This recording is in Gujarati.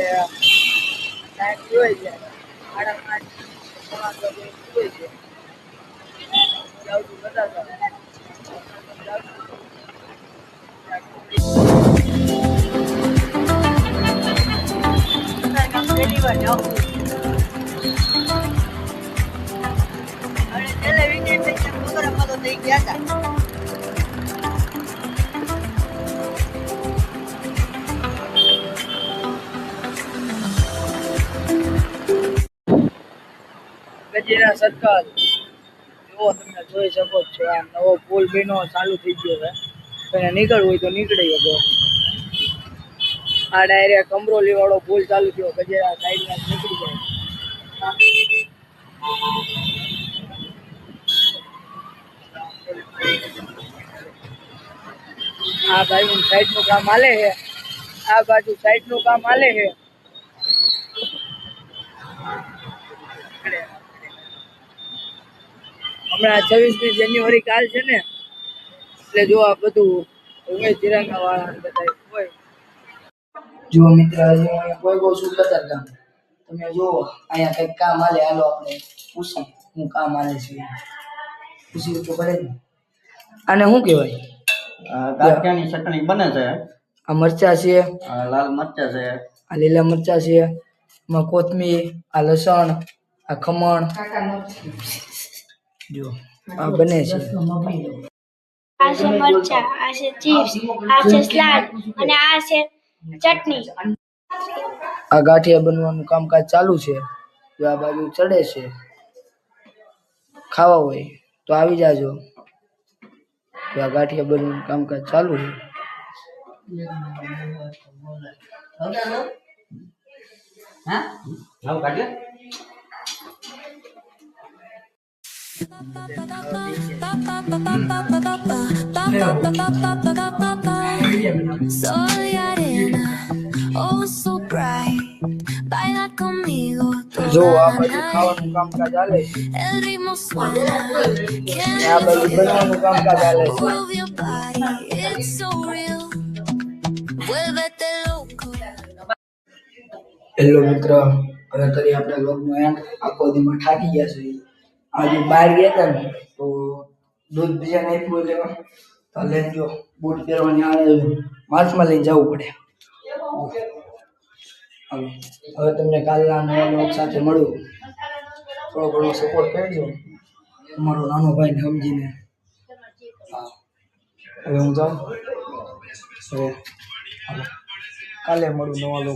ટાઈમ જોઈ છે 5:30 જોઈ છે જાઉં છું બધા પહેલી વાર જાઉં છું અને છેલ્લે વિકેટ પ્રોગ્રામમાં તો થઈ ગયા હતા ગજેરા સર્કલ જો તમે જોઈ શકો છો આ નવો પુલ બન્યો ચાલુ થઈ ગયો છે તો નીકળવું હોય તો નીકળી શકો આ ડાયરેક્ટ કમરોલી વાળો પુલ ચાલુ થયો ગજેરા સાઈડમાં નીકળી જાય આ બાજુ સાઈડ નું કામ હાલે છે આ બાજુ સાઈડ નું કામ હાલે છે હમણાં 26મી જાન્યુઆરી કાલ છે ને એટલે જો આ બધું ઉમેશ તિરંગા વાળા બધા હોય જો મિત્ર કોઈ બહુ સુંદર કામ તમે જો અહીંયા કઈક કામ હાલે હાલો આપણે પૂછીએ હું કામ હાલે છે પૂછી તો પડે ને આને શું કહેવાય ગાંઠિયાની ચટણી બને છે આ મરચા છે આ લાલ મરચા છે આ લીલા મરચા છે એમાં કોથમીર આ લસણ આ ખમણ જો આ બને છે આ છે મરચા આ છે ચિપ્સ આ છે સલાડ અને આ છે ચટણી આ ગાંઠિયા બનવાનું કામકાજ ચાલુ છે જો આ બાજુ ચડે છે ખાવા હોય તો આવી જાજો તો આ ગાંઠિયા બનવાનું કામકાજ ચાલુ છે Soy arena, oh so bright. Baila conmigo. જો આ બાજુ ખાવાનું કામકાજ ચાલે છે El ritmo suena. આ બાજુ બનવાનું કામકાજ ચાલે છે Move your body, it's so real. Vuélvete loco. Hello મિત્ર હવે કરી આપણે બ્લોગનો એન્ડ આખો દીમાં થાકી ગયા છે આજે બહાર ગયા હતા ને તો દૂધ બીજાને આપ્યું એટલે તો લઈને જો બૂટ પહેરવાની આવે માર્ચમાં લઈને જવું પડે હવે તમને કાલના નવા બ્લોગ સાથે મળું થોડો ઘણો સપોર્ટ કરજો અમારો નાનો ભાઈને સમજીને હા હવે હું જાઉં હવે કાલે મળું નવા બ્લોગ